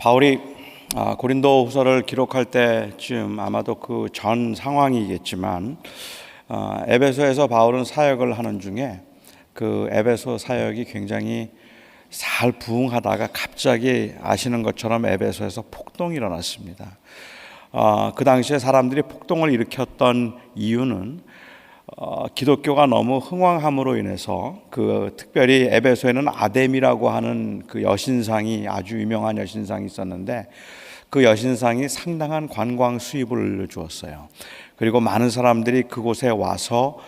바울이 고린도후서를 기록할 때쯤 아마도 그 전 상황이겠지만 에베소에서 바울은 사역을 하는 중에 그 에베소 사역이 굉장히 잘 부흥하다가 갑자기 아시는 것처럼 에베소에서 폭동이 일어났습니다. 그 당시에 사람들이 폭동을 일으켰던 이유는 기독교가 너무 흥왕함으로 인해서 특별히 에베소에는 아데미라고 하는 그 여신상이 아주 유명한 여신상이 있었는데 그 여신상이 상당한 관광 수입을 주었어요. 그리고 많은 사람들이 그곳에 와서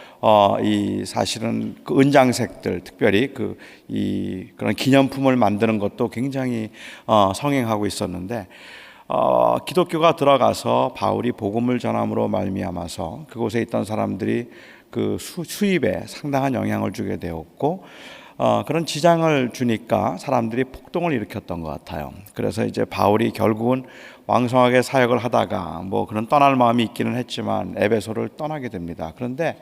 이 사실은 그 은장색들 특별히 그런 기념품을 만드는 것도 굉장히 성행하고 있었는데 기독교가 들어가서 바울이 복음을 전함으로 말미암아서 그곳에 있던 사람들이 그 수입에 상당한 영향을 주게 되었고 그런 지장을 주니까 사람들이 폭동을 일으켰던 것 같아요. 그래서 이제 바울이 결국은 왕성하게 사역을 하다가 그런 떠날 마음이 있기는 했지만 에베소를 떠나게 됩니다. 그런데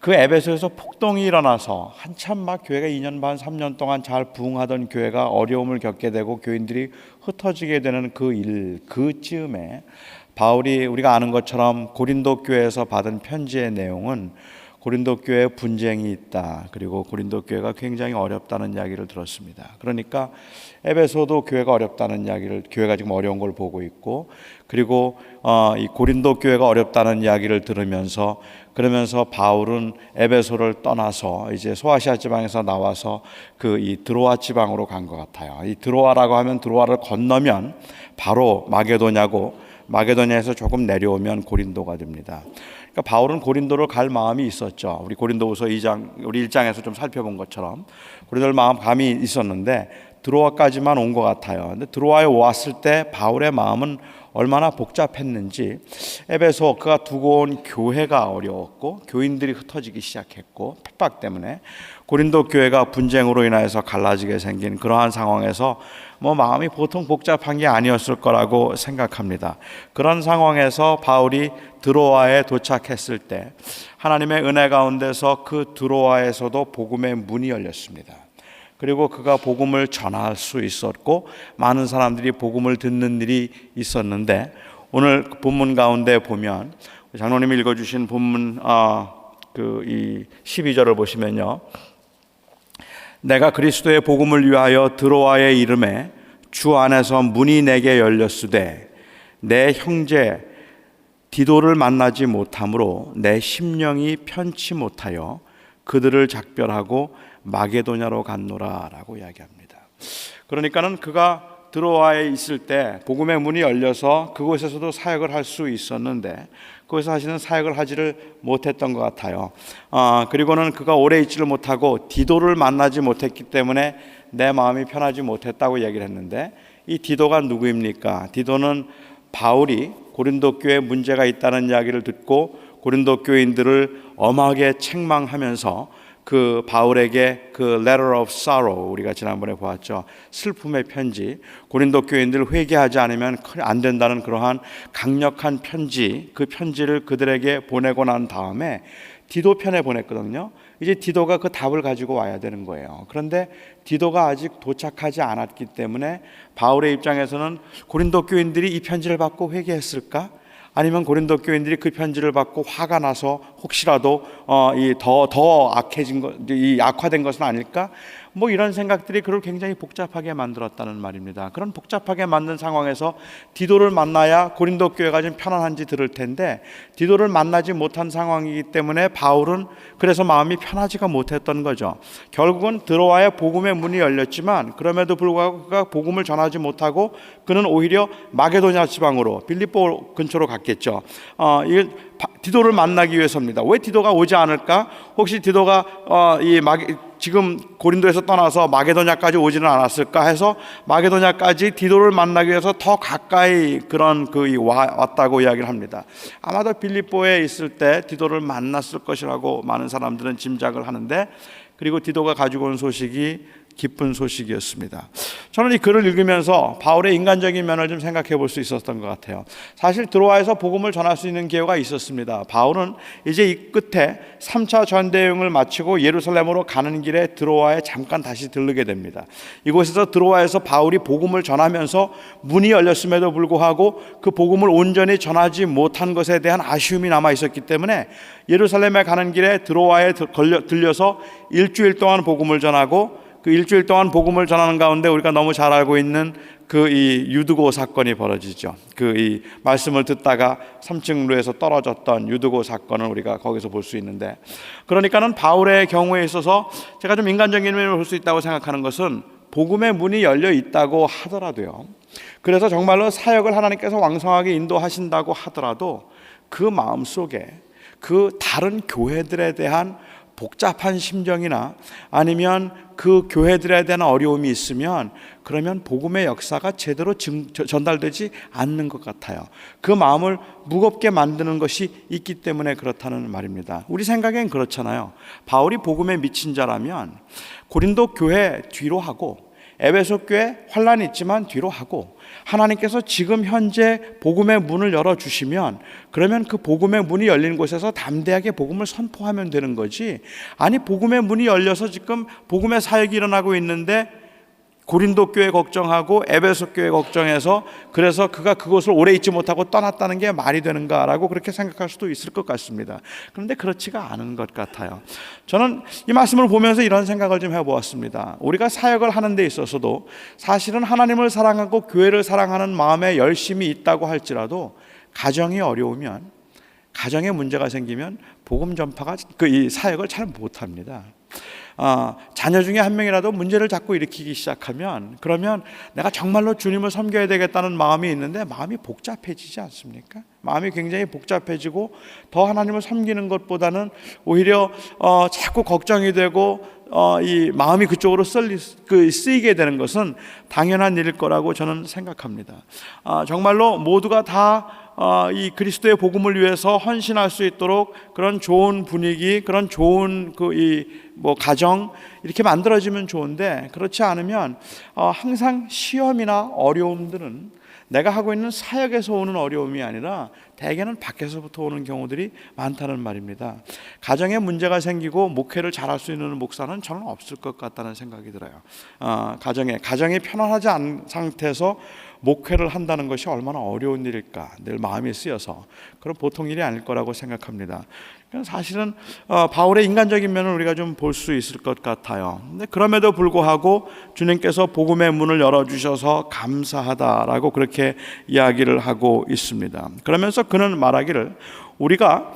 그 에베소에서 폭동이 일어나서 한참 막 교회가 2년 반 3년 동안 잘 부흥하던 교회가 어려움을 겪게 되고 교인들이 흩어지게 되는 그즈음에 바울이 우리가 아는 것처럼 고린도 교회에서 받은 편지의 내용은 고린도 교회에 분쟁이 있다. 그리고 고린도 교회가 굉장히 어렵다는 이야기를 들었습니다. 그러니까 에베소도 교회가 어렵다는 이야기를, 교회가 지금 어려운 걸 보고 있고, 그리고 이 고린도 교회가 어렵다는 이야기를 들으면서 그러면서 바울은 에베소를 떠나서 이제 소아시아 지방에서 나와서 이 드로아 지방으로 간 것 같아요. 이 드로아라고 하면 드로아를 건너면 바로 마게도냐에서 조금 내려오면 고린도가 됩니다. 그러니까 바울은 고린도를 갈 마음이 있었죠. 우리 고린도후서 1장에서 좀 살펴본 것처럼 고린도를 감이 있었는데 드로아까지만 온 것 같아요. 근데 드로아에 왔을 때 바울의 마음은 얼마나 복잡했는지, 에베소 그가 두고 온 교회가 어려웠고 교인들이 흩어지기 시작했고 핍박 때문에 고린도 교회가 분쟁으로 인해서 갈라지게 생긴 그러한 상황에서 마음이 보통 복잡한 게 아니었을 거라고 생각합니다. 그런 상황에서 바울이 드로아에 도착했을 때 하나님의 은혜 가운데서 그 드로아에서도 복음의 문이 열렸습니다. 그리고 그가 복음을 전할 수 있었고 많은 사람들이 복음을 듣는 일이 있었는데, 오늘 본문 가운데 보면 장로님이 읽어주신 본문 이 12절을 보시면요, 내가 그리스도의 복음을 위하여 드로아에 이름에 주 안에서 문이 내게 열렸으되 내 형제 디도를 만나지 못하므로 내 심령이 편치 못하여 그들을 작별하고 마게도냐로 갔노라 라고 이야기합니다. 그러니까는 그가 드로아에 있을 때 복음의 문이 열려서 그곳에서도 사역을 할 수 있었는데 그곳에서 하시는 사역을 하지를 못했던 것 같아요. 그리고는 그가 오래 있지를 못하고 디도를 만나지 못했기 때문에 내 마음이 편하지 못했다고 얘기를 했는데, 이 디도가 누구입니까? 디도는 바울이 고린도 교회에 문제가 있다는 이야기를 듣고 고린도 교인들을 엄하게 책망하면서 그 바울에게 그 letter of sorrow, 우리가 지난번에 보았죠, 슬픔의 편지, 고린도 교인들 회개하지 않으면 안 된다는 그러한 강력한 편지, 그 편지를 그들에게 보내고 난 다음에 디도 편에 보냈거든요. 이제 디도가 그 답을 가지고 와야 되는 거예요. 그런데 디도가 아직 도착하지 않았기 때문에 바울의 입장에서는 고린도 교인들이 이 편지를 받고 회개했을까? 아니면 고린도 교인들이 그 편지를 받고 화가 나서 혹시라도 더 악화된 것은 아닐까? 이런 생각들이 그를 굉장히 복잡하게 만들었다는 말입니다. 그런 복잡하게 만든 상황에서 디도를 만나야 고린도 교회가 좀 편안한지 들을 텐데 디도를 만나지 못한 상황이기 때문에 바울은 그래서 마음이 편하지가 못했던 거죠. 결국은 드로아의 복음의 문이 열렸지만 그럼에도 불구하고 그가 복음을 전하지 못하고 그는 오히려 마게도냐 지방으로 빌립보 근처로 갔겠죠. 디도를 만나기 위해서입니다. 왜 디도가 오지 않을까? 혹시 디도가 지금 고린도에서 떠나서 마게도냐까지 오지는 않았을까 해서 마게도냐까지 디도를 만나기 위해서 더 가까이 왔다고 이야기를 합니다. 아마도 빌립보에 있을 때 디도를 만났을 것이라고 많은 사람들은 짐작을 하는데, 그리고 디도가 가지고 온 소식이 기쁜 소식이었습니다. 저는 이 글을 읽으면서 바울의 인간적인 면을 좀 생각해 볼 수 있었던 것 같아요. 사실 드로아에서 복음을 전할 수 있는 기회가 있었습니다. 바울은 이제 이 끝에 3차 전대여행을 마치고 예루살렘으로 가는 길에 드로아에 잠깐 다시 들르게 됩니다. 이곳에서 드로아에서 바울이 복음을 전하면서 문이 열렸음에도 불구하고 그 복음을 온전히 전하지 못한 것에 대한 아쉬움이 남아 있었기 때문에 예루살렘에 가는 길에 드로아에 들려서 일주일 동안 복음을 전하고, 그 일주일 동안 복음을 전하는 가운데 우리가 너무 잘 알고 있는 그 이 유드고 사건이 벌어지죠. 그 이 말씀을 듣다가 3층루에서 떨어졌던 유드고 사건을 우리가 거기서 볼 수 있는데, 그러니까는 바울의 경우에 있어서 제가 좀 인간적인 면을 볼 수 있다고 생각하는 것은 복음의 문이 열려 있다고 하더라도요, 그래서 정말로 사역을 하나님께서 왕성하게 인도하신다고 하더라도 그 마음속에 그 다른 교회들에 대한 복잡한 심정이나 아니면 그 교회들에 대한 어려움이 있으면 그러면 복음의 역사가 제대로 전달되지 않는 것 같아요. 그 마음을 무겁게 만드는 것이 있기 때문에 그렇다는 말입니다. 우리 생각엔 그렇잖아요. 바울이 복음에 미친 자라면 고린도 교회 뒤로 하고, 에베소 교회 환란이 있지만 뒤로 하고, 하나님께서 지금 현재 복음의 문을 열어주시면 그러면 그 복음의 문이 열린 곳에서 담대하게 복음을 선포하면 되는 거지, 아니 복음의 문이 열려서 지금 복음의 사역이 일어나고 있는데 고린도 교회 걱정하고 에베소 교회 걱정해서 그래서 그가 그곳을 오래 있지 못하고 떠났다는 게 말이 되는가라고 그렇게 생각할 수도 있을 것 같습니다. 그런데 그렇지가 않은 것 같아요. 저는 이 말씀을 보면서 이런 생각을 좀 해보았습니다. 우리가 사역을 하는 데 있어서도 사실은 하나님을 사랑하고 교회를 사랑하는 마음에 열심이 있다고 할지라도 가정이 어려우면, 가정에 문제가 생기면 복음 전파가 이 사역을 잘 못합니다. 자녀 중에 한 명이라도 문제를 자꾸 일으키기 시작하면 그러면 내가 정말로 주님을 섬겨야 되겠다는 마음이 있는데 마음이 복잡해지지 않습니까? 마음이 굉장히 복잡해지고 더 하나님을 섬기는 것보다는 오히려 자꾸 걱정이 되고 이 마음이 그쪽으로 쓰이게 되는 것은 당연한 일일 거라고 저는 생각합니다. 정말로 모두가 다 이 그리스도의 복음을 위해서 헌신할 수 있도록 그런 좋은 분위기, 그런 좋은 가정 이렇게 만들어지면 좋은데, 그렇지 않으면 항상 시험이나 어려움들은 내가 하고 있는 사역에서 오는 어려움이 아니라 대개는 밖에서부터 오는 경우들이 많다는 말입니다. 가정에 문제가 생기고 목회를 잘할 수 있는 목사는 저는 없을 것 같다는 생각이 들어요. 가정이 편안하지 않은 상태에서 목회를 한다는 것이 얼마나 어려운 일일까 늘 마음이 쓰여서 그런 보통 일이 아닐 거라고 생각합니다. 사실은 바울의 인간적인 면을 우리가 좀 볼 수 있을 것 같아요. 근데 그럼에도 불구하고 주님께서 복음의 문을 열어주셔서 감사하다라고 그렇게 이야기를 하고 있습니다. 그러면서 그는 말하기를, 우리가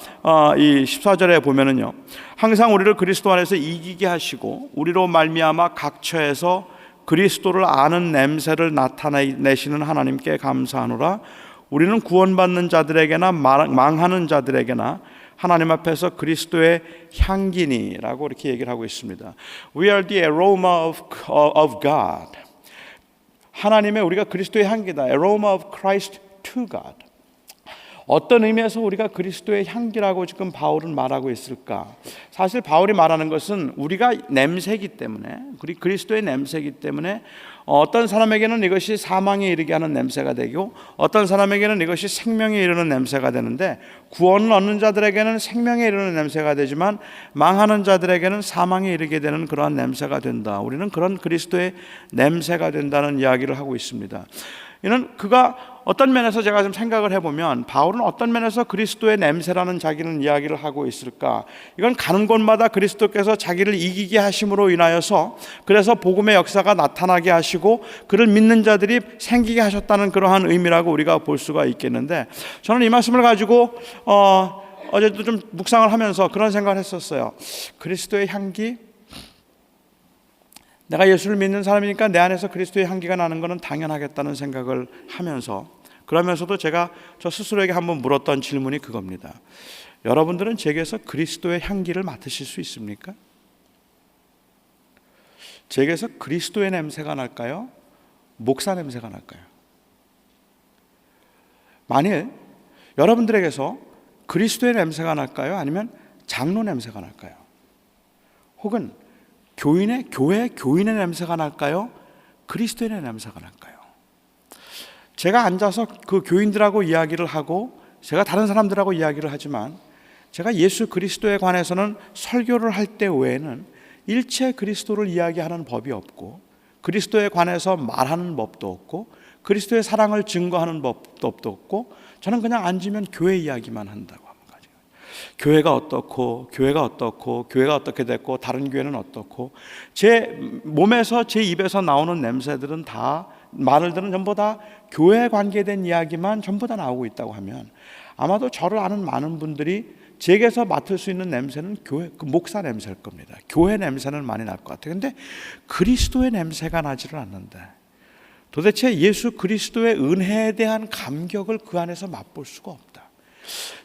이 14절에 보면은요, 항상 우리를 그리스도 안에서 이기게 하시고 우리로 말미암아 각처에서 그리스도를 아는 냄새를 나타내시는 하나님께 감사하노라. 우리는 구원받는 자들에게나 망하는 자들에게나 하나님 앞에서 그리스도의 향기니라고 이렇게 얘기를 하고 있습니다. We are the aroma of God. 하나님의, 우리가 그리스도의 향기다. Aroma of Christ to God. 어떤 의미에서 우리가 그리스도의 향기라고 지금 바울은 말하고 있을까? 사실 바울이 말하는 것은 우리가 냄새이기 때문에, 우리 그리스도의 냄새이기 때문에 어떤 사람에게는 이것이 사망에 이르게 하는 냄새가 되고 어떤 사람에게는 이것이 생명에 이르는 냄새가 되는데, 구원을 얻는 자들에게는 생명에 이르는 냄새가 되지만 망하는 자들에게는 사망에 이르게 되는 그러한 냄새가 된다. 우리는 그런 그리스도의 냄새가 된다는 이야기를 하고 있습니다. 이는 그가 어떤 면에서, 제가 좀 생각을 해보면 바울은 어떤 면에서 그리스도의 냄새라는 자기는 이야기를 하고 있을까? 이건 가는 곳마다 그리스도께서 자기를 이기게 하심으로 인하여서 그래서 복음의 역사가 나타나게 하시고 그를 믿는 자들이 생기게 하셨다는 그러한 의미라고 우리가 볼 수가 있겠는데, 저는 이 말씀을 가지고 어제도 좀 묵상을 하면서 그런 생각을 했었어요. 그리스도의 향기, 내가 예수를 믿는 사람이니까 내 안에서 그리스도의 향기가 나는 것은 당연하겠다는 생각을 하면서, 그러면서도 제가 저 스스로에게 한번 물었던 질문이 그겁니다. 여러분들은 제게서 그리스도의 향기를 맡으실 수 있습니까? 제게서 그리스도의 냄새가 날까요? 목사 냄새가 날까요? 만일 여러분들에게서 그리스도의 냄새가 날까요? 아니면 장로 냄새가 날까요? 혹은 교인의 냄새가 날까요? 그리스도인의 냄새가 날까요? 제가 앉아서 그 교인들하고 이야기를 하고 제가 다른 사람들하고 이야기를 하지만 제가 예수 그리스도에 관해서는 설교를 할 때 외에는 일체 그리스도를 이야기하는 법이 없고 그리스도에 관해서 말하는 법도 없고 그리스도의 사랑을 증거하는 법도 없고 저는 그냥 앉으면 교회 이야기만 한다고 합니다. 교회가 어떻고 교회가 어떻게 됐고 다른 교회는 어떻고 제 몸에서 제 입에서 나오는 냄새들은 다 말들은 전부 다 교회에 관계된 이야기만 전부 다 나오고 있다고 하면 아마도 저를 아는 많은 분들이 제게서 맡을 수 있는 냄새는 교회, 그 목사 냄새일 겁니다. 교회 냄새는 많이 날 것 같아요. 근데 그리스도의 냄새가 나지를 않는데 도대체 예수 그리스도의 은혜에 대한 감격을 그 안에서 맛볼 수가 없다.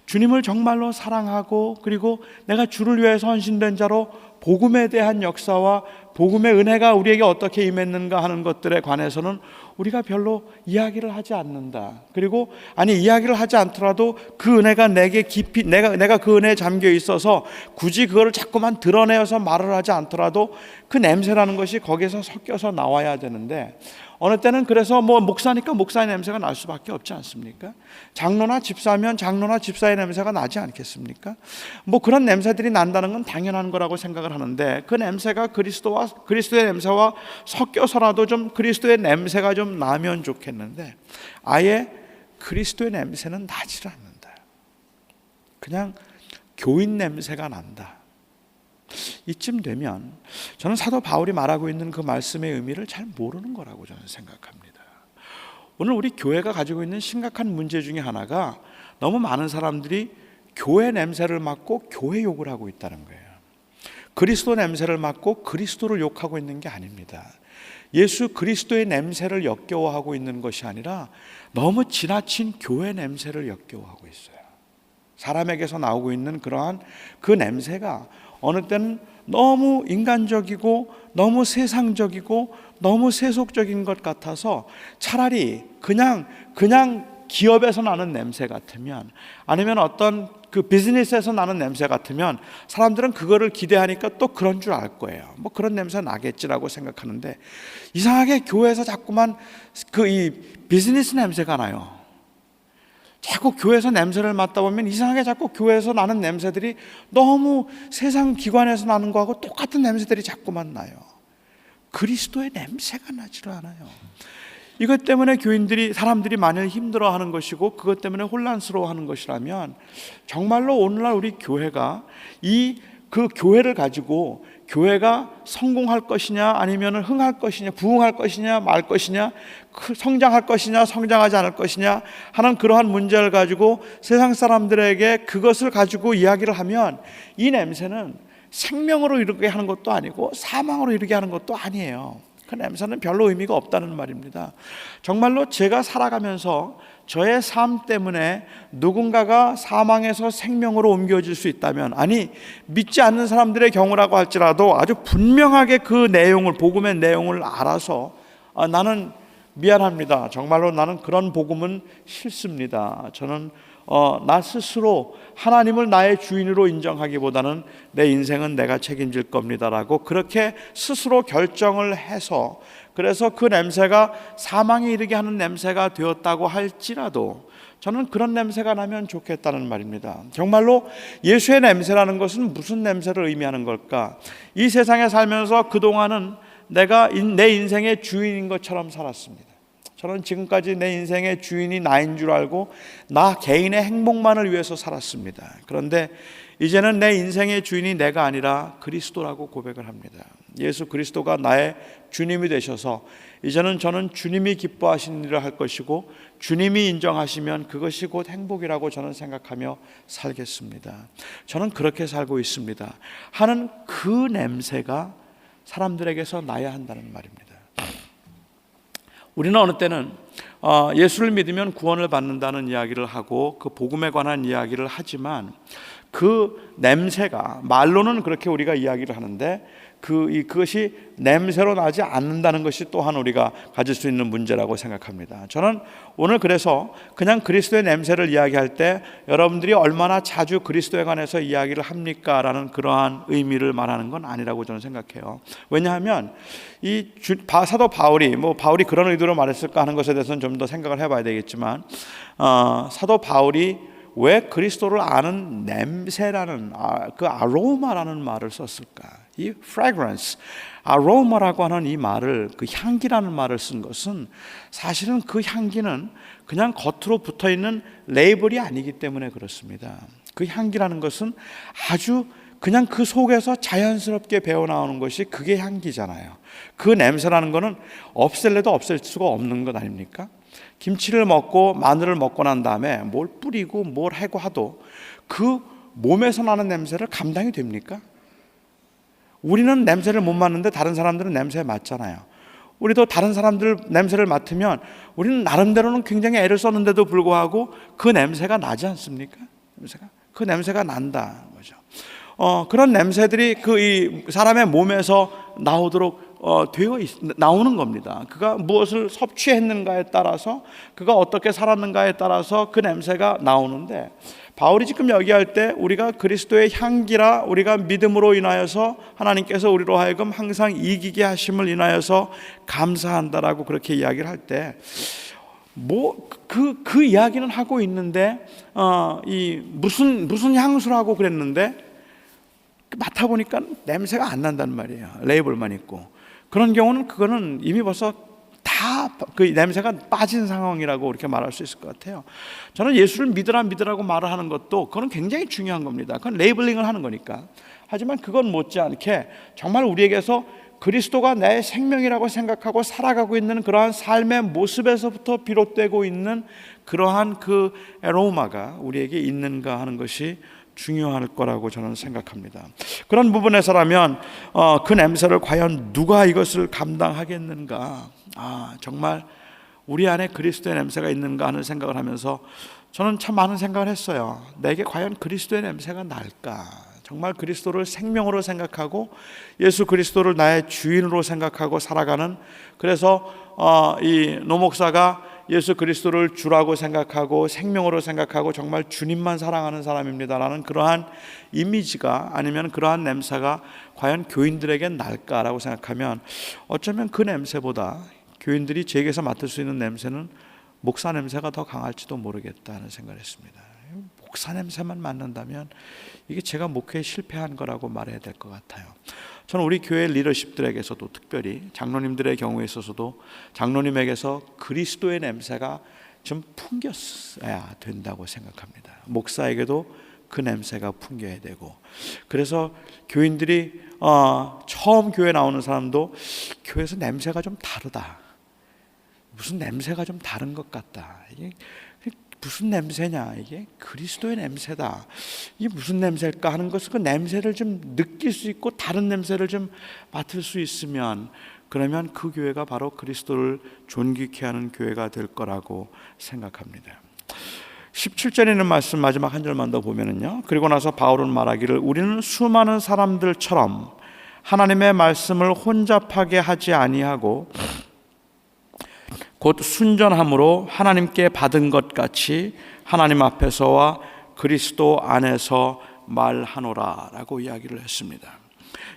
주님을 정말로 사랑하고 그리고 내가 주를 위해서 헌신된 자로 복음에 대한 역사와 복음의 은혜가 우리에게 어떻게 임했는가 하는 것들에 관해서는 우리가 별로 이야기를 하지 않는다. 그리고 이야기를 하지 않더라도 그 은혜가 내게 깊이 내가 그 은혜에 잠겨 있어서 굳이 그거를 자꾸만 드러내어서 말을 하지 않더라도 그 냄새라는 것이 거기서 섞여서 나와야 되는데 어느 때는 그래서 목사니까 목사의 냄새가 날 수밖에 없지 않습니까? 장로나 집사면 장로나 집사의 냄새가 나지 않겠습니까? 그런 냄새들이 난다는 건 당연한 거라고 생각을 하는데 그 냄새가 그리스도의 냄새와 섞여서라도 좀 그리스도의 냄새가 좀 나면 좋겠는데 아예 그리스도의 냄새는 나지를 않는다. 그냥 교인 냄새가 난다. 이쯤 되면 저는 사도 바울이 말하고 있는 그 말씀의 의미를 잘 모르는 거라고 저는 생각합니다. 오늘 우리 교회가 가지고 있는 심각한 문제 중에 하나가 너무 많은 사람들이 교회 냄새를 맡고 교회 욕을 하고 있다는 거예요. 그리스도 냄새를 맡고 그리스도를 욕하고 있는 게 아닙니다. 예수 그리스도의 냄새를 역겨워하고 있는 것이 아니라 너무 지나친 교회 냄새를 역겨워하고 있어요. 사람에게서 나오고 있는 그러한 그 냄새가 어느 때는 너무 인간적이고 너무 세상적이고 너무 세속적인 것 같아서 차라리 그냥 기업에서 나는 냄새 같으면 아니면 어떤 그 비즈니스에서 나는 냄새 같으면 사람들은 그거를 기대하니까 또 그런 줄 알 거예요. 그런 냄새 나겠지라고 생각하는데 이상하게 교회에서 자꾸만 이 비즈니스 냄새가 나요. 자꾸 교회에서 냄새를 맡다 보면 이상하게 자꾸 교회에서 나는 냄새들이 너무 세상 기관에서 나는 거하고 똑같은 냄새들이 자꾸만 나요. 그리스도의 냄새가 나지를 않아요. 이것 때문에 사람들이 많이 힘들어하는 것이고 그것 때문에 혼란스러워하는 것이라면 정말로 오늘날 우리 교회가 그 교회를 가지고 교회가 성공할 것이냐 아니면 흥할 것이냐 부흥할 것이냐 말 것이냐 성장할 것이냐 성장하지 않을 것이냐 하는 그러한 문제를 가지고 세상 사람들에게 그것을 가지고 이야기를 하면 이 냄새는 생명으로 이르게 하는 것도 아니고 사망으로 이르게 하는 것도 아니에요. 그 냄새는 별로 의미가 없다는 말입니다. 정말로 제가 살아가면서 저의 삶 때문에 누군가가 사망에서 생명으로 옮겨질 수 있다면 믿지 않는 사람들의 경우라고 할지라도 아주 분명하게 그 내용을 복음의 내용을 알아서 나는 미안합니다. 정말로 나는 그런 복음은 싫습니다. 저는 나 스스로 하나님을 나의 주인으로 인정하기보다는 내 인생은 내가 책임질 겁니다라고 그렇게 스스로 결정을 해서 그래서 그 냄새가 사망에 이르게 하는 냄새가 되었다고 할지라도 저는 그런 냄새가 나면 좋겠다는 말입니다. 정말로 예수의 냄새라는 것은 무슨 냄새를 의미하는 걸까? 이 세상에 살면서 그동안은 내가 내 인생의 주인인 것처럼 살았습니다. 저는 지금까지 내 인생의 주인이 나인 줄 알고 나 개인의 행복만을 위해서 살았습니다. 그런데 이제는 내 인생의 주인이 내가 아니라 그리스도라고 고백을 합니다. 예수 그리스도가 나의 주님이 되셔서 이제는 저는 주님이 기뻐하시는 일을 할 것이고 주님이 인정하시면 그것이 곧 행복이라고 저는 생각하며 살겠습니다. 저는 그렇게 살고 있습니다 하는 그 냄새가 사람들에게서 나야 한다는 말입니다. 우리는 어느 때는 예수를 믿으면 구원을 받는다는 이야기를 하고 그 복음에 관한 이야기를 하지만 그 냄새가 말로는 그렇게 우리가 이야기를 하는데 그것이 냄새로 나지 않는다는 것이 또한 우리가 가질 수 있는 문제라고 생각합니다. 저는 오늘 그래서 그냥 그리스도의 냄새를 이야기할 때 여러분들이 얼마나 자주 그리스도에 관해서 이야기를 합니까? 라는 그러한 의미를 말하는 건 아니라고 저는 생각해요. 왜냐하면 이 사도 바울이 바울이 그런 의도로 말했을까 하는 것에 대해서는 좀 더 생각을 해봐야 되겠지만 사도 바울이 왜 그리스도를 아는 냄새라는 그 아로마라는 말을 썼을까? 이 fragrance, 아로마라고 하는 이 말을, 그 향기라는 말을 쓴 것은 사실은 그 향기는 그냥 겉으로 붙어 있는 레이블이 아니기 때문에 그렇습니다. 그 향기라는 것은 아주 그냥 그 속에서 자연스럽게 배어나오는 것이 그게 향기잖아요. 그 냄새라는 것은 없앨래도 없앨 수가 없는 것 아닙니까? 김치를 먹고 마늘을 먹고 난 다음에 뭘 뿌리고 뭘 하고 하도 그 몸에서 나는 냄새를 감당이 됩니까? 우리는 냄새를 못 맡는데 다른 사람들은 냄새에 맡잖아요. 우리도 다른 사람들 냄새를 맡으면 우리는 나름대로는 굉장히 애를 썼는데도 불구하고 그 냄새가 나지 않습니까? 그 냄새가 난다는 거죠. 그런 냄새들이 이 사람의 몸에서 나오도록 나오는 겁니다. 그가 무엇을 섭취했는가에 따라서, 그가 어떻게 살았는가에 따라서 그 냄새가 나오는데, 바울이 지금 여기할 때 우리가 그리스도의 향기라 우리가 믿음으로 인하여서 하나님께서 우리로 하여금 항상 이기게 하심을 인하여서 감사한다라고 그렇게 이야기를 할 때, 그 이야기는 하고 있는데 무슨 향수라고 그랬는데 맡아보니까 냄새가 안 난단 말이에요. 레이블만 있고. 그런 경우는 그거는 이미 벌써 다 그 냄새가 빠진 상황이라고 이렇게 말할 수 있을 것 같아요. 저는 예수를 믿으라고 말을 하는 것도 그건 굉장히 중요한 겁니다. 그건 레이블링을 하는 거니까. 하지만 그건 못지않게 정말 우리에게서 그리스도가 내 생명이라고 생각하고 살아가고 있는 그러한 삶의 모습에서부터 비롯되고 있는 그러한 그 에로마가 우리에게 있는가 하는 것이 중요할 거라고 저는 생각합니다. 그런 부분에서라면 그 냄새를 과연 누가 이것을 감당하겠는가? 정말 우리 안에 그리스도의 냄새가 있는가 하는 생각을 하면서 저는 참 많은 생각을 했어요. 내게 과연 그리스도의 냄새가 날까? 정말 그리스도를 생명으로 생각하고 예수 그리스도를 나의 주인으로 생각하고 살아가는, 그래서 이 노 목사가 예수 그리스도를 주라고 생각하고 생명으로 생각하고 정말 주님만 사랑하는 사람입니다라는 그러한 이미지가, 아니면 그러한 냄새가 과연 교인들에겐 날까라고 생각하면 어쩌면 그 냄새보다 교인들이 제게서 맡을 수 있는 냄새는 목사 냄새가 더 강할지도 모르겠다는 생각을 했습니다. 목사 냄새만 맡는다면 이게 제가 목회에 실패한 거라고 말해야 될 것 같아요. 저는 우리 교회 리더십들에게서도, 특별히 장로님들의 경우에 있어서도 장로님에게서 그리스도의 냄새가 좀 풍겼어야 된다고 생각합니다. 목사에게도 그 냄새가 풍겨야 되고, 그래서 교인들이 처음 교회 나오는 사람도 교회에서 냄새가 좀 다르다, 무슨 냄새가 좀 다른 것 같다, 이게 무슨 냄새냐, 이게 그리스도의 냄새다, 이게 무슨 냄새일까 하는 것을, 그 냄새를 좀 느낄 수 있고 다른 냄새를 좀 맡을 수 있으면, 그러면 그 교회가 바로 그리스도를 존귀케 하는 교회가 될 거라고 생각합니다. 17절에 있는 말씀 마지막 한 절만 더 보면은요, 그리고 나서 바울은 말하기를 우리는 수많은 사람들처럼 하나님의 말씀을 혼잡하게 하지 아니하고 곧 순전함으로 하나님께 받은 것 같이 하나님 앞에서와 그리스도 안에서 말하노라 라고 이야기를 했습니다.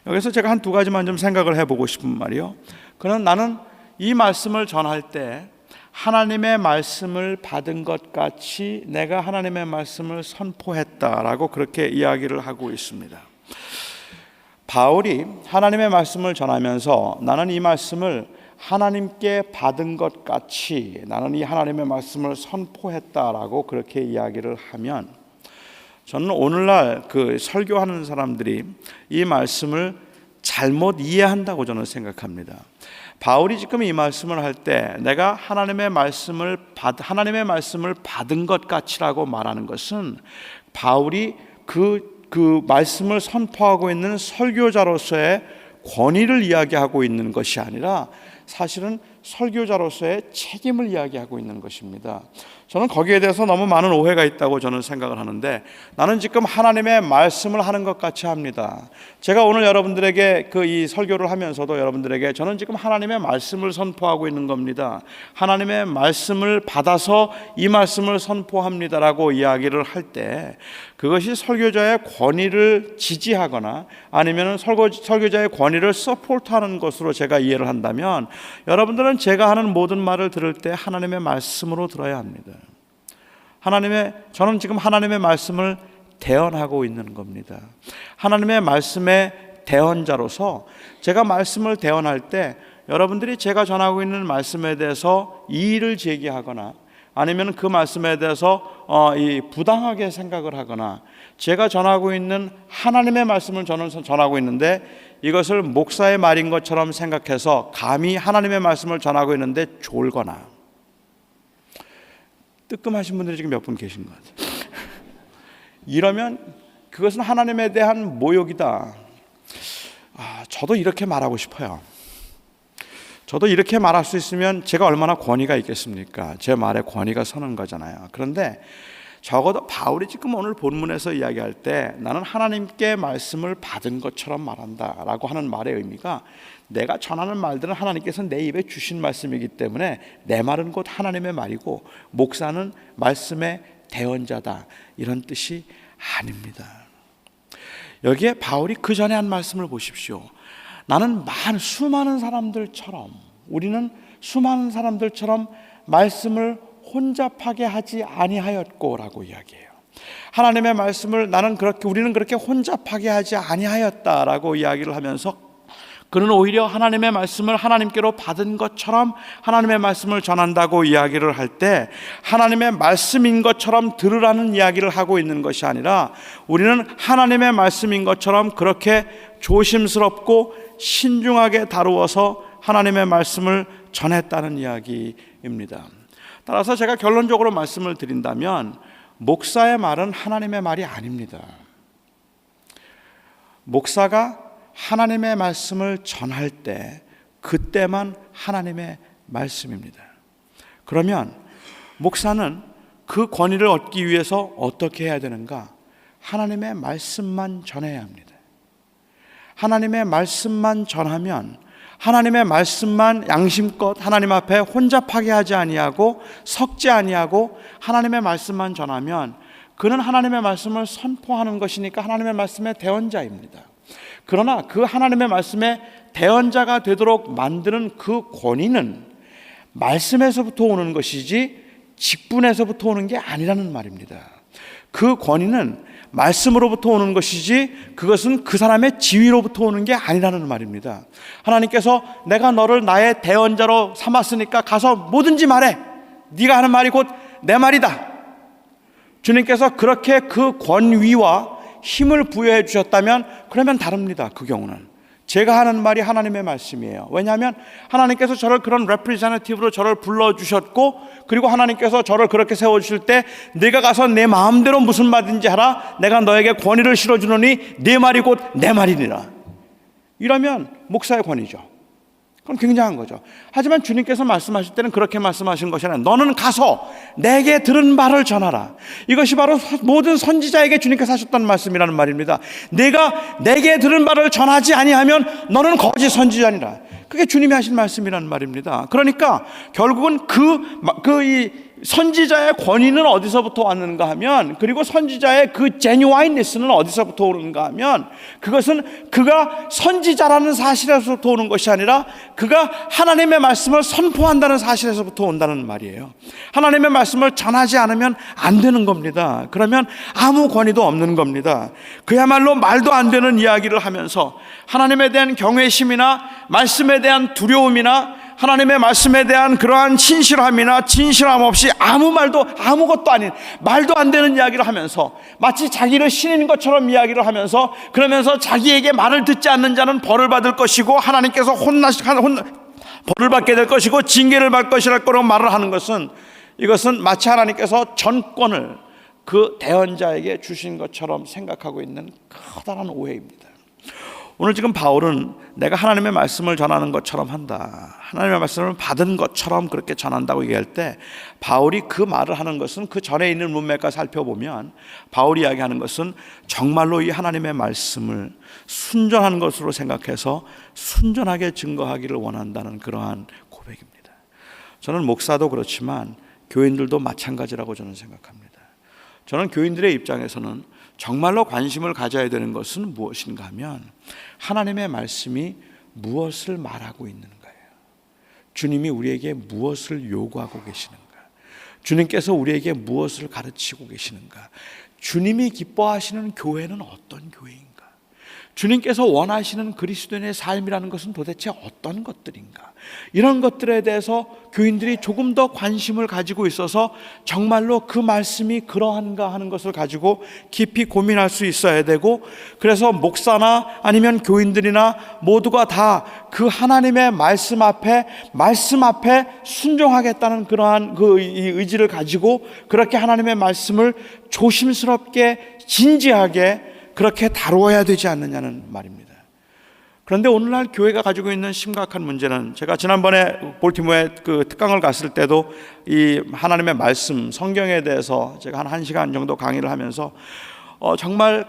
여기서 제가 한 두 가지만 좀 생각을 해보고 싶은 말이요, 그는 나는 이 말씀을 전할 때 하나님의 말씀을 받은 것 같이 내가 하나님의 말씀을 선포했다라고 그렇게 이야기를 하고 있습니다. 바울이 하나님의 말씀을 전하면서 나는 이 말씀을 하나님께 받은 것 같이 나는 이 하나님의 말씀을 선포했다라고 그렇게 이야기를 하면, 저는 오늘날 그 설교하는 사람들이 이 말씀을 잘못 이해한다고 저는 생각합니다. 바울이 지금 이 말씀을 할 때 내가 하나님의 말씀을 받은 것 같이라고 말하는 것은 바울이 그 말씀을 선포하고 있는 설교자로서의 권위를 이야기하고 있는 것이 아니라 사실은 설교자로서의 책임을 이야기하고 있는 것입니다. 저는 거기에 대해서 너무 많은 오해가 있다고 저는 생각을 하는데, 나는 지금 하나님의 말씀을 하는 것 같이 합니다. 제가 오늘 여러분들에게 이 설교를 하면서도 여러분들에게 저는 지금 하나님의 말씀을 선포하고 있는 겁니다. 하나님의 말씀을 받아서 이 말씀을 선포합니다라고 이야기를 할 때 그것이 설교자의 권위를 지지하거나 아니면 설교자의 권위를 서포트하는 것으로 제가 이해를 한다면, 여러분들은 제가 하는 모든 말을 들을 때 하나님의 말씀으로 들어야 합니다. 저는 지금 하나님의 말씀을 대언하고 있는 겁니다. 하나님의 말씀의 대언자로서 제가 말씀을 대언할 때 여러분들이 제가 전하고 있는 말씀에 대해서 이의를 제기하거나 아니면 그 말씀에 대해서 부당하게 생각을 하거나, 제가 전하고 있는 하나님의 말씀을 저는 전하고 있는데 이것을 목사의 말인 것처럼 생각해서 감히 하나님의 말씀을 전하고 있는데 졸거나, 뜨끔하신 분들이 지금 몇 분 계신 것 같아요. 이러면 그것은 하나님에 대한 모욕이다. 저도 이렇게 말하고 싶어요. 저도 이렇게 말할 수 있으면 제가 얼마나 권위가 있겠습니까? 제 말에 권위가 서는 거잖아요. 그런데 적어도 바울이 지금 오늘 본문에서 이야기할 때 나는 하나님께 말씀을 받은 것처럼 말한다 라고 하는 말의 의미가, 내가 전하는 말들은 하나님께서 내 입에 주신 말씀이기 때문에 내 말은 곧 하나님의 말이고 목사는 말씀의 대언자다, 이런 뜻이 아닙니다. 여기에 바울이 그 전에 한 말씀을 보십시오. 나는 우리는 수많은 사람들처럼 말씀을 혼잡하게 하지 아니하였고라고 이야기해요. 하나님의 말씀을 우리는 그렇게 혼잡하게 하지 아니하였다라고 이야기를 하면서, 그는 오히려 하나님의 말씀을 하나님께로 받은 것처럼 하나님의 말씀을 전한다고 이야기를 할 때, 하나님의 말씀인 것처럼 들으라는 이야기를 하고 있는 것이 아니라 우리는 하나님의 말씀인 것처럼 그렇게 조심스럽고 신중하게 다루어서 하나님의 말씀을 전했다는 이야기입니다. 따라서 제가 결론적으로 말씀을 드린다면, 목사의 말은 하나님의 말이 아닙니다. 목사가 하나님의 말씀을 전할 때 그때만 하나님의 말씀입니다. 그러면 목사는 그 권위를 얻기 위해서 어떻게 해야 되는가? 하나님의 말씀만 전해야 합니다. 하나님의 말씀만 전하면, 하나님의 말씀만 양심껏 하나님 앞에 혼잡하게 하지 아니하고 섞지 아니하고 하나님의 말씀만 전하면, 그는 하나님의 말씀을 선포하는 것이니까 하나님의 말씀의 대언자입니다. 그러나 그 하나님의 말씀의 대언자가 되도록 만드는 그 권위는 말씀에서부터 오는 것이지 직분에서부터 오는 게 아니라는 말입니다. 그 권위는 말씀으로부터 오는 것이지 그것은 그 사람의 지위로부터 오는 게 아니라는 말입니다. 하나님께서 내가 너를 나의 대언자로 삼았으니까 가서 뭐든지 말해. 네가 하는 말이 곧 내 말이다. 주님께서 그렇게 그 권위와 힘을 부여해 주셨다면 그러면 다릅니다. 그 경우는 제가 하는 말이 하나님의 말씀이에요. 왜냐하면 하나님께서 저를 그런 레프리젠티브로 저를 불러주셨고, 그리고 하나님께서 저를 그렇게 세워주실 때 네가 가서 내 마음대로 무슨 말든지 하라, 내가 너에게 권위를 실어주노니 네 말이 곧 내 말이니라. 이러면 목사의 권위죠. 그럼 굉장한 거죠. 하지만 주님께서 말씀하실 때는 그렇게 말씀하신 것이 아니라 너는 가서 내게 들은 말을 전하라. 이것이 바로 모든 선지자에게 주님께서 하셨던 말씀이라는 말입니다. 내게 들은 말을 전하지 아니하면 너는 거짓 선지자니라. 그게 주님이 하신 말씀이라는 말입니다. 그러니까 결국은 이 선지자의 권위는 어디서부터 왔는가 하면, 그리고 선지자의 그 제뉴와인니스는 어디서부터 오는가 하면, 그것은 그가 선지자라는 사실에서부터 오는 것이 아니라 그가 하나님의 말씀을 선포한다는 사실에서부터 온다는 말이에요. 하나님의 말씀을 전하지 않으면 안 되는 겁니다. 그러면 아무 권위도 없는 겁니다. 그야말로 말도 안 되는 이야기를 하면서 하나님에 대한 경외심이나 말씀에 대한 두려움이나 하나님의 말씀에 대한 그러한 신실함이나 진실함 없이 아무것도 아닌 말도 안 되는 이야기를 하면서 마치 자기를 신인 것처럼 이야기를 하면서, 그러면서 자기에게 말을 듣지 않는 자는 벌을 받을 것이고 하나님께서 벌을 받게 될 것이고 징계를 받을 것이랄 거라고 말을 하는 것은, 이것은 마치 하나님께서 전권을 그 대언자에게 주신 것처럼 생각하고 있는 커다란 오해입니다. 오늘 지금 바울은 내가 하나님의 말씀을 전하는 것처럼 한다, 하나님의 말씀을 받은 것처럼 그렇게 전한다고 얘기할 때, 바울이 그 말을 하는 것은 그 전에 있는 문맥과 살펴보면 바울이 이야기하는 것은 정말로 이 하나님의 말씀을 순전한 것으로 생각해서 순전하게 증거하기를 원한다는 그러한 고백입니다. 저는 목사도 그렇지만 교인들도 마찬가지라고 저는 생각합니다. 저는 교인들의 입장에서는 정말로 관심을 가져야 되는 것은 무엇인가 하면 하나님의 말씀이 무엇을 말하고 있는 거예요. 주님이 우리에게 무엇을 요구하고 계시는가, 주님께서 우리에게 무엇을 가르치고 계시는가, 주님이 기뻐하시는 교회는 어떤 교회인가, 주님께서 원하시는 그리스도인의 삶이라는 것은 도대체 어떤 것들인가, 이런 것들에 대해서 교인들이 조금 더 관심을 가지고 있어서 정말로 그 말씀이 그러한가 하는 것을 가지고 깊이 고민할 수 있어야 되고, 그래서 목사나 아니면 교인들이나 모두가 다 그 하나님의 말씀 앞에 순종하겠다는 그러한 그 의지를 가지고 그렇게 하나님의 말씀을 조심스럽게 진지하게 그렇게 다루어야 되지 않느냐는 말입니다. 그런데 오늘날 교회가 가지고 있는 심각한 문제는, 제가 지난번에 볼티모어에 그 특강을 갔을 때도 이 하나님의 말씀, 성경에 대해서 제가 한 1시간 정도 강의를 하면서 정말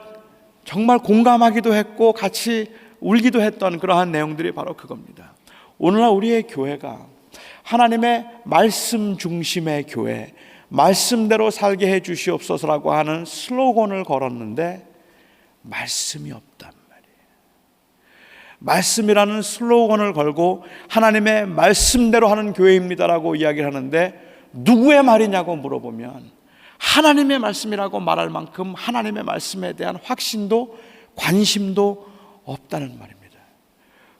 공감하기도 했고 같이 울기도 했던 그러한 내용들이 바로 그겁니다. 오늘날 우리의 교회가 하나님의 말씀 중심의 교회, 말씀대로 살게 해 주시옵소서라고 하는 슬로건을 걸었는데 말씀이 없단 말이에요. 말씀이라는 슬로건을 걸고 하나님의 말씀대로 하는 교회입니다라고 이야기를 하는데, 누구의 말이냐고 물어보면 하나님의 말씀이라고 말할 만큼 하나님의 말씀에 대한 확신도 관심도 없다는 말입니다.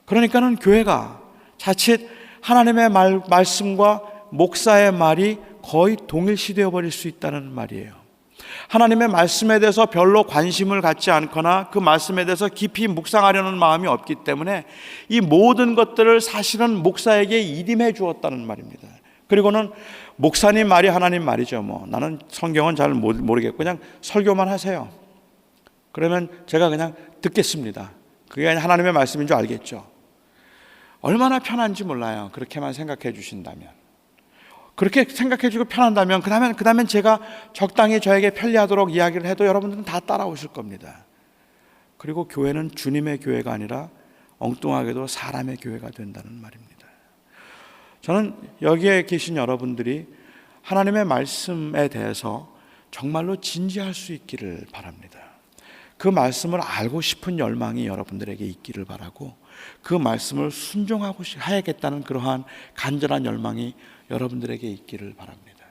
그러니까는 교회가 자칫 하나님의 말씀과 목사의 말이 거의 동일시되어 버릴 수 있다는 말이에요. 하나님의 말씀에 대해서 별로 관심을 갖지 않거나 그 말씀에 대해서 깊이 묵상하려는 마음이 없기 때문에 이 모든 것들을 사실은 목사에게 일임해 주었다는 말입니다. 그리고는 목사님 말이 하나님 말이죠. 나는 성경은 잘 모르겠고 그냥 설교만 하세요. 그러면 제가 그냥 듣겠습니다. 그게 하나님의 말씀인 줄 알겠죠. 얼마나 편한지 몰라요. 그렇게만 생각해 주신다면, 그렇게 생각해 주고 편한다면 그 다음엔 제가 적당히 저에게 편리하도록 이야기를 해도 여러분들은 다 따라오실 겁니다. 그리고 교회는 주님의 교회가 아니라 엉뚱하게도 사람의 교회가 된다는 말입니다. 저는 여기에 계신 여러분들이 하나님의 말씀에 대해서 정말로 진지할 수 있기를 바랍니다. 그 말씀을 알고 싶은 열망이 여러분들에게 있기를 바라고, 그 말씀을 순종하고 해야겠다는 그러한 간절한 열망이 여러분들에게 있기를 바랍니다.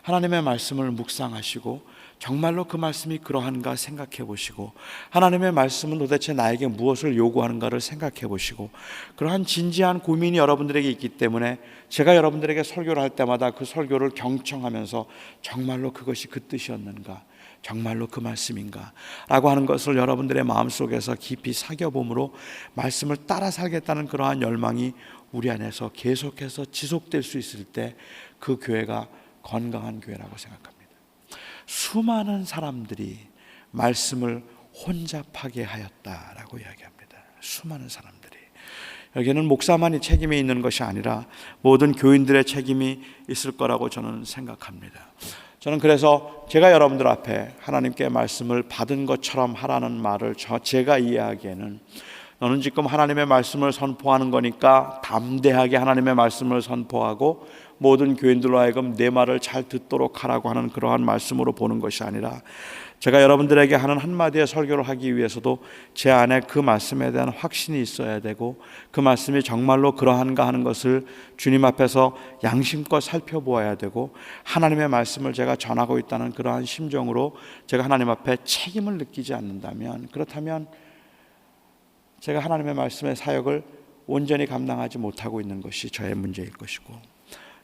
하나님의 말씀을 묵상하시고 정말로 그 말씀이 그러한가 생각해 보시고, 하나님의 말씀은 도대체 나에게 무엇을 요구하는가를 생각해 보시고, 그러한 진지한 고민이 여러분들에게 있기 때문에 제가 여러분들에게 설교를 할 때마다 그 설교를 경청하면서 정말로 그것이 그 뜻이었는가, 정말로 그 말씀인가 라고 하는 것을 여러분들의 마음속에서 깊이 사겨봄으로 말씀을 따라 살겠다는 그러한 열망이 우리 안에서 계속해서 지속될 수 있을 때 그 교회가 건강한 교회라고 생각합니다. 수많은 사람들이 말씀을 혼잡하게 하였다라고 이야기합니다. 수많은 사람들이. 여기에는 목사만이 책임이 있는 것이 아니라 모든 교인들의 책임이 있을 거라고 저는 생각합니다. 저는 그래서 제가 여러분들 앞에 하나님께 말씀을 받은 것처럼 하라는 말을 제가 이해하기에는, 너는 지금 하나님의 말씀을 선포하는 거니까 담대하게 하나님의 말씀을 선포하고 모든 교인들로 하여금 내 말을 잘 듣도록 하라고 하는 그러한 말씀으로 보는 것이 아니라, 제가 여러분들에게 하는 한마디의 설교를 하기 위해서도 제 안에 그 말씀에 대한 확신이 있어야 되고, 그 말씀이 정말로 그러한가 하는 것을 주님 앞에서 양심껏 살펴보아야 되고, 하나님의 말씀을 제가 전하고 있다는 그러한 심정으로 제가 하나님 앞에 책임을 느끼지 않는다면, 그렇다면 제가 하나님의 말씀의 사역을 온전히 감당하지 못하고 있는 것이 저의 문제일 것이고,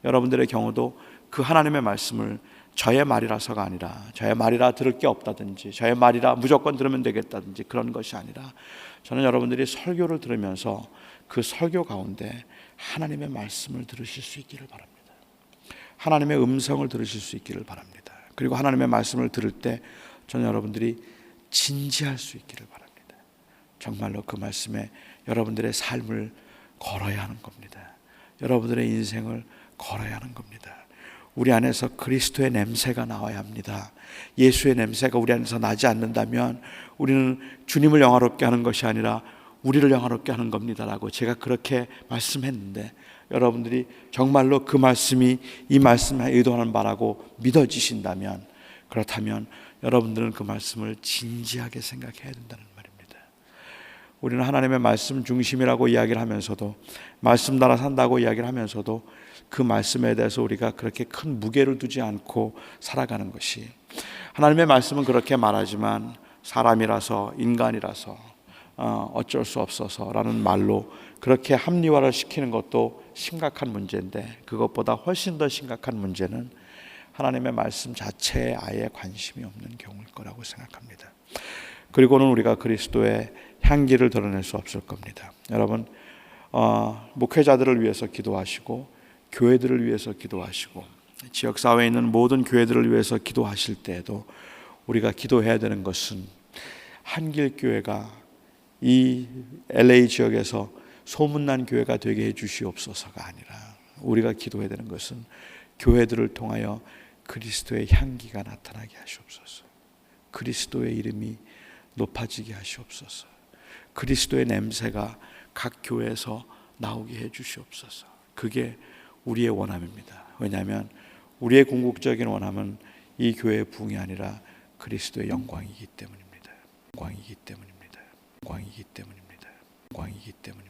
여러분들의 경우도 그 하나님의 말씀을 저의 말이라서가 아니라, 저의 말이라 들을 게 없다든지, 저의 말이라 무조건 들으면 되겠다든지 그런 것이 아니라, 저는 여러분들이 설교를 들으면서 그 설교 가운데 하나님의 말씀을 들으실 수 있기를 바랍니다. 하나님의 음성을 들으실 수 있기를 바랍니다. 그리고 하나님의 말씀을 들을 때 저는 여러분들이 진지할 수 있기를 바랍니다. 정말로 그 말씀에 여러분들의 삶을 걸어야 하는 겁니다. 여러분들의 인생을 걸어야 하는 겁니다. 우리 안에서 그리스도의 냄새가 나와야 합니다. 예수의 냄새가 우리 안에서 나지 않는다면 우리는 주님을 영화롭게 하는 것이 아니라 우리를 영화롭게 하는 겁니다라고 제가 그렇게 말씀했는데, 여러분들이 정말로 그 말씀이 이 말씀에 의도하는 바라고 믿어지신다면, 그렇다면 여러분들은 그 말씀을 진지하게 생각해야 된다는 말입니다. 우리는 하나님의 말씀 중심이라고 이야기를 하면서도, 말씀 따라 산다고 이야기를 하면서도 그 말씀에 대해서 우리가 그렇게 큰 무게를 두지 않고 살아가는 것이, 하나님의 말씀은 그렇게 말하지만 사람이라서, 인간이라서 어쩔 수 없어서라는 말로 그렇게 합리화를 시키는 것도 심각한 문제인데, 그것보다 훨씬 더 심각한 문제는 하나님의 말씀 자체에 아예 관심이 없는 경우일 거라고 생각합니다. 그리고는 우리가 그리스도의 향기를 드러낼 수 없을 겁니다. 여러분, 목회자들을 위해서 기도하시고 교회들을 위해서 기도하시고 지역사회에 있는 모든 교회들을 위해서 기도하실 때에도 우리가 기도해야 되는 것은 한길교회가 이 LA 지역에서 소문난 교회가 되게 해 주시옵소서가 아니라, 우리가 기도해야 되는 것은 교회들을 통하여 그리스도의 향기가 나타나게 하시옵소서. 그리스도의 이름이 높아지게 하시옵소서. 그리스도의 냄새가 각 교회에서 나오게 해 주시옵소서. 그게 우리의 원함입니다. 왜냐하면 우리의 궁극적인 원함은 이 교회의 부흥이 아니라 그리스도의 영광이기 때문입니다. 영광이기 때문입니다. 영광이기 때문입니다. 영광이기 때문입니다.